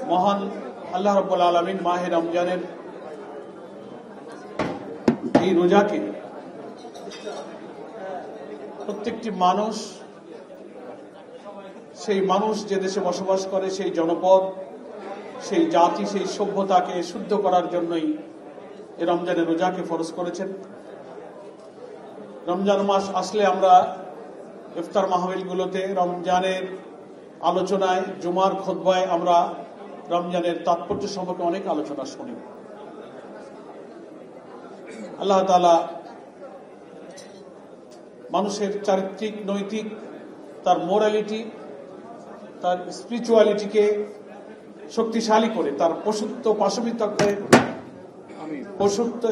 মহান আল্লাহ রাব্বুল আলামিন মাহে রমজানের এই রোজাকে প্রত্যেকটি মানুষ, সেই মানুষ যে দেশে বসবাস করে, সেই জনপদ, সেই জাতি, সেই সভ্যতাকে শুদ্ধ করার জন্যই এই রমজানের রোজাকে ফরজ করেছেন। রমজান মাস আসলে আমরা ইফতার মাহফিলগুলোতে রমজানের আলোচনায়, জুমার খুতবায় আমরা রমজানের তাৎপর্য সম্পর্কে অনেক আলোচনা শুনি। আল্লাহ তাআলা মানুষের চারিত্রিক, নৈতিক, তার মোরালিটি, তার স্পিরিচুয়ালিটিকে শক্তিশালী করে, তার পশুত্ব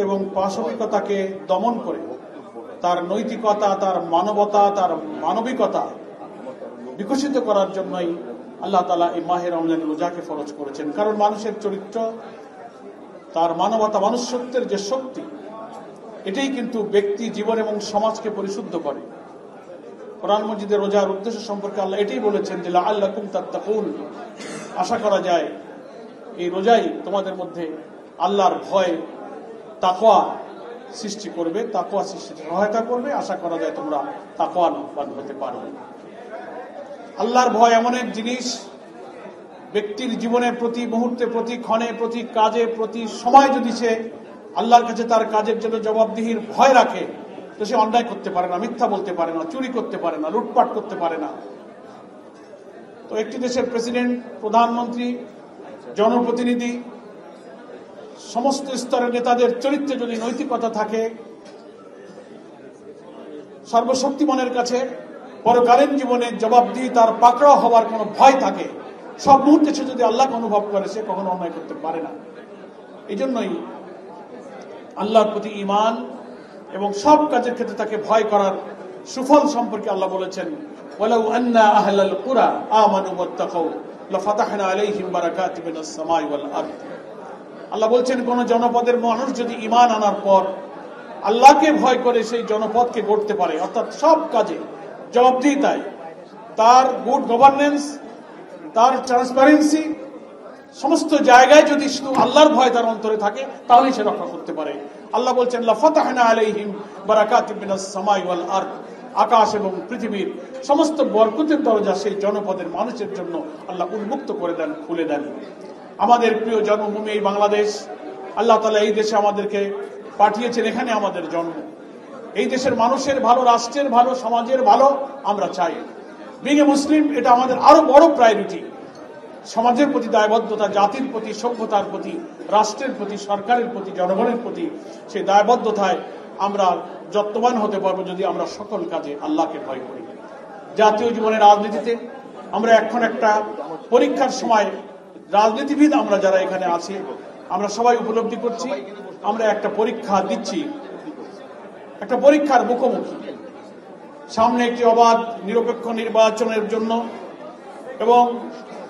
এবং পাশবিকতাকে দমন করে, তার নৈতিকতা, তার মানবতা, তার মানবিকতা বিকশিত করার জন্যই আল্লাহ তাআলা এই মাহে রমজান রোজাকে ফরজ করেছেন। কারণ মানুষের চরিত্র, তার মানবতা, মনুষ্যত্বের যে শক্তি, এটাই কিন্তু ব্যক্তি জীবন এবং সমাজকে পরিশুদ্ধ করে। কোরআন মজিদে রোজার উদ্দেশ্য সম্পর্কে আল্লাহ এটাই বলেছেন যে লাআল্লাকুম তাত্তাকুন, আশা করা যায় এই রোজাই তোমাদের মধ্যে আল্লাহর ভয়, তাকওয়া সৃষ্টি করবে, তাকওয়া সৃষ্টিতে সহায়তা করবে। আশা করা যায় তোমরা তাকওয়াবান হতে পারবে। আল্লাহর ভয় এমন এক জিনিস, ব্যক্তির জীবনে প্রতি মুহূর্তে, প্রতি ক্ষণে, প্রতি কাজে, প্রতি সময় যদি সে আল্লাহর কাছে তার কাজের জন্য জবাবদিহির ভয় রাখে, তো সে অন্যায় করতে পারে না, মিথ্যা বলতে পারে না, চুরি করতে পারে না, লুটপাট করতে পারে না। তো একটি দেশের প্রেসিডেন্ট, প্রধানমন্ত্রী, জনপ্রতিনিধি, সমস্ত স্তরের নেতাদের চরিত্রে যদি নৈতিকতা থাকে, সর্বশক্তিমানের কাছে পরকালীন জীবনে জবাবদিহি, তার পাকড়াও হওয়ার কোনো ভয় থাকে, সব মুহূর্তে সে যদি আল্লাহকে অনুভব করে, সে কখনো অন্যায় করতে পারে না। এই জন্যই আল্লাহর প্রতি ঈমান এবং সব কাজের ক্ষেত্রে তাকে ভয় করার সুফল সম্পর্কে আল্লাহ বলেছেন, ওয়ালাউ আন্না আহলাল কুরা আমানু ওয়াত্তাকাউ লাফাতাহনা আলাইহিম বারাকাতিন মিনাস সামাই ওয়াল আরদ। আল্লাহ বলছেন, কোন জনপদের মানুষ যদি ঈমান আনার পর আল্লাহকে ভয় করে সেই জনপদকে গড়তে পারে, অর্থাৎ সব কাজে জবাবদিহিতায়, তার গুড গভর্নেন্স, তার ট্রান্সপারেন্সি, সমস্ত জায়গায় যদি শুধু আল্লাহর ভয় তার অন্তরে থাকে, তাহলেই সে রক্ষা করতে পারে। আল্লাহ বলছেন, লাফাতাহনা আলাইহিম বারাকাতিন মিনাস সামাই ওয়াল আরদ, আকাশ এবং পৃথিবীর সমস্ত বরকতের দরজা সেই জনপদের মানুষের জন্য আল্লাহ উন্মুক্ত করে দেন, খুলে দেন। আমাদের প্রিয় জন্মভূমি এই বাংলাদেশ, আল্লাহ তাআলা এই দেশে আমাদেরকে পাঠিয়েছেন, এখানে আমাদের জন্ম। এই দেশের মানুষের ভালো, রাষ্ট্রের ভালো, সমাজের ভালো আমরা চাই। বিং এ মুসলিম, এটা আমাদের আরো বড় প্রায়োরিটি। সমাজের প্রতি দায়বদ্ধতা, জাতির প্রতি, সভ্যতার প্রতি, রাষ্ট্রের প্রতি, সরকারের প্রতি, জনগণের প্রতি, সেই দায়বদ্ধতায় আমরা যত্নবান হতে পারবো যদি আমরা সকল কাজে আল্লাহকে ভয় করি। জাতীয় জীবনের রাজনীতিতে আমরা এখন একটা পরীক্ষার সময়, রাজনীতিবিদ আমরা যারা এখানে আছি, আমরা সবাই উপলব্ধি করছি আমরা একটা পরীক্ষা দিচ্ছি, একটা পরীক্ষার মুখোমুখি। সামনে একটি অবাধ নিরপেক্ষ নির্বাচনের জন্য এবং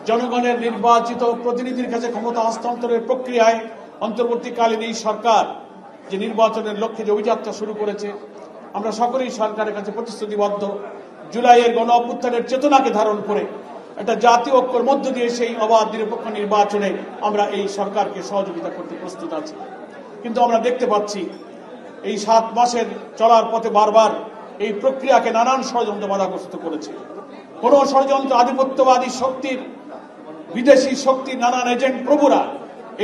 জনগণের নির্বাচিত প্রতিনিধির কাছে ক্ষমতা হস্তান্তরের প্রক্রিয়ায় অন্তর্বর্তীকালীন এই সরকার যে নির্বাচনের লক্ষ্যে যে অভিযাত্রা শুরু করেছে, আমরা সকলেই সরকারের কাছে প্রতিশ্রুতিবদ্ধ। জুলাইয়ের গণ অভ্যুত্থানের চেতনাকে ধারণ করে একটা জাতীয় ঐক্যের মধ্য দিয়ে সেই অবাধ নিরপেক্ষ নির্বাচনে আমরা এই সরকারকে সহযোগিতা করতে প্রস্তুত আছি। কিন্তু আমরা দেখতে পাচ্ছি এই 7 মাসের চলার পথে বারবার এই প্রক্রিয়াকে নানান ষড়যন্ত্র বাধাগ্রস্ত করেছে। কোন ষড়যন্ত্র, আধিপত্যবাদী শক্তির, বিদেশি শক্তির নানান এজেন্ট প্রভুরা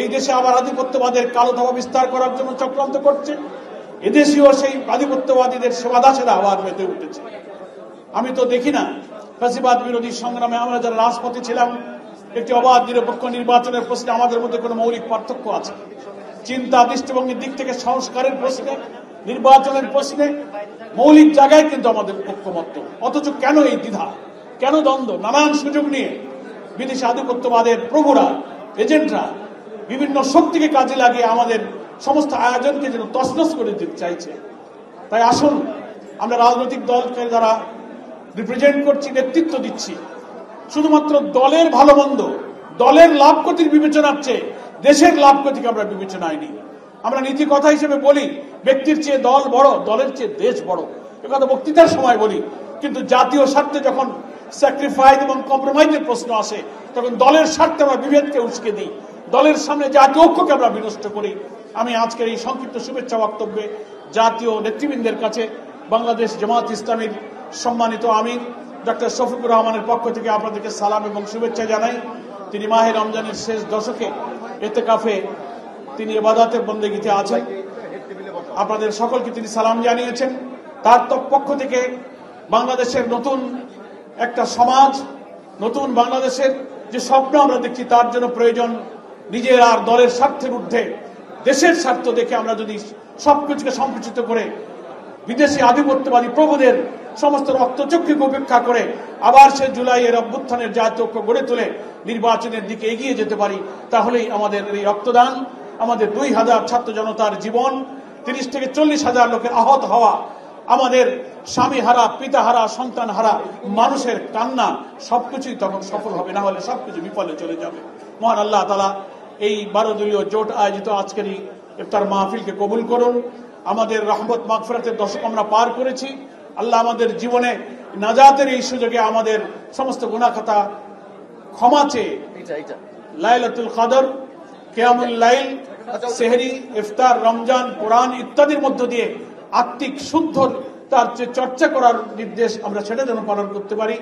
এই দেশে আবার আধিপত্যবাদের কালো ধাবা বিস্তার করার জন্য চক্রান্ত করছে। এদেশীয় সেই আধিপত্যবাদীদের সেবাদাসেরা আবার মেতে উঠেছে। আমি তো দেখি না ফ্যাসিবাদ বিরোধী সংগ্রামে আমরা যারা রাজপথে ছিলাম, একটি অবাধ নিরপেক্ষ নির্বাচনের প্রশ্নে আমাদের মধ্যে কোনো মৌলিক পার্থক্য আছে। চিন্তা, দৃষ্টিভঙ্গির দিক থেকে, সংস্কারের প্রশ্নে, নির্বাচনের প্রশ্নে মৌলিক জায়গায় কিন্তু আমাদের ঐক্যমত্য। অথচ কেন এই দ্বিধা, কেন দ্বন্দ্ব? নানান সুযোগ নিয়ে বিদেশি আধিপত্যবাদের প্রভুরা, এজেন্টরা বিভিন্ন শক্তিকে কাজে লাগিয়ে আমাদের সমস্ত আয়োজনকে যেন তছনছ করে দিতে চাইছে। তাই আসুন, আমরা রাজনৈতিক দলকে যারা রিপ্রেজেন্ট করছি, নেতৃত্ব দিচ্ছি, শুধুমাত্র দলের ভালো মন্দ, দলের লাভ ক্ষতির বিবেচনার চেয়ে দেশের লাভ ক্ষতিকে আমরা বিবেচনায় নিই। আমরা নীতি কথা হিসেবে বলি, ব্যক্তির চেয়ে দল বড়, দলের চেয়ে দেশ বড়, একথা বক্তৃতার সময় বলি। কিন্তু জাতীয় স্বার্থে যখন স্যাক্রিফাইস এবং কম্প্রোমাইজের প্রশ্ন আসে, তখন দলের স্বার্থে আমরা বিভেদকে উস্কে দিই, দলের সামনে জাতীয় ঐক্যকে আমরা বিনষ্ট করি। আমি আজকের এই সংক্ষিপ্ত শুভেচ্ছা বক্তব্যে জাতীয় নেতৃবৃন্দের কাছে বাংলাদেশ জামাত ইসলামীর সম্মানিত আমির ডক্টর শফিকুর রহমানের পক্ষ থেকে আপনাদেরকে সালাম এবং শুভেচ্ছা জানাই। তিনি মাহে রমজানের শেষ দশকে ইতিকাফে তিনি ইবাদতের বন্দেগীতে আছেন। আপনাদের সকলকে তিনি সালাম জানিয়েছেন। তার পক্ষ থেকে বাংলাদেশের নতুন একটা সমাজ, নতুন বাংলাদেশের যে স্বপ্ন আমরা দেখছি, তার জন্য প্রয়োজন নিজের আর দলের স্বার্থের ঊর্ধ্বে দেশের স্বার্থ দেখে আমরা যদি সবকিছুকে সংকুচিত করে বিদেশি আধিপত্যবাদী প্রভুদের সমস্ত রক্তচক্ষুকে উপেক্ষা করে আবার সে জুলাইয়ের অভ্যুত্থানের জাতীয় ঐক্য গড়ে তুলে নির্বাচনের দিকে এগিয়ে যেতে পারি, তাহলেই আমাদের এই রক্তদান, আমাদের 2000 ছাত্র জনতার জীবন, 30 থেকে 40,000 লোকের আহত হওয়া, আমাদের স্বামী হারা, পিতা হারা, সন্তান হারা মানুষের কান্না, সবকিছুই তখন সফল হবে, না হলে সবকিছু বিফলে চলে যাবে। মহান আল্লাহ তাআলা এই 12 দলীয় জোট আয়োজিত আজকের এই ইফতার মাহফিলকে কবুল করুন। আমাদের রহমত মাগফিরাতের দশক আমরা পার করেছি। আল্লাহ আমাদের জীবনে নাজাতের এই সুযোগে আমাদের সমস্ত গুনাহ খাতা ক্ষমা চেয়ে লাইলাতুল কদর, কিয়ামুল লাইল, সেহরি, ইফতার, রমজান, কোরআন ইত্যাদির মধ্য দিয়ে আত্মিক শুদ্ধ তার যে চর্চা করার নির্দেশ আমরা সেটা যেন পালন করতে পারি।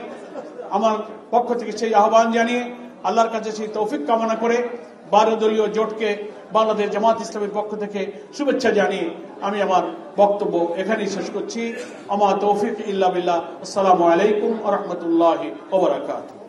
আমার পক্ষ থেকে সেই আহ্বান জানিয়ে আল্লাহর কাছে সেই তৌফিক কামনা করে 12 দলীয় জোটকে বাংলাদেশ জামাত ইসলামের পক্ষ থেকে শুভেচ্ছা জানিয়ে আমি আমার বক্তব্য এখানেই শেষ করছি। আমা তৌফিক ইল্লা বিল্লাহ। আসসালামু আলাইকুম ওয়া রাহমাতুল্লাহি ওয়া বারাকাতুহু।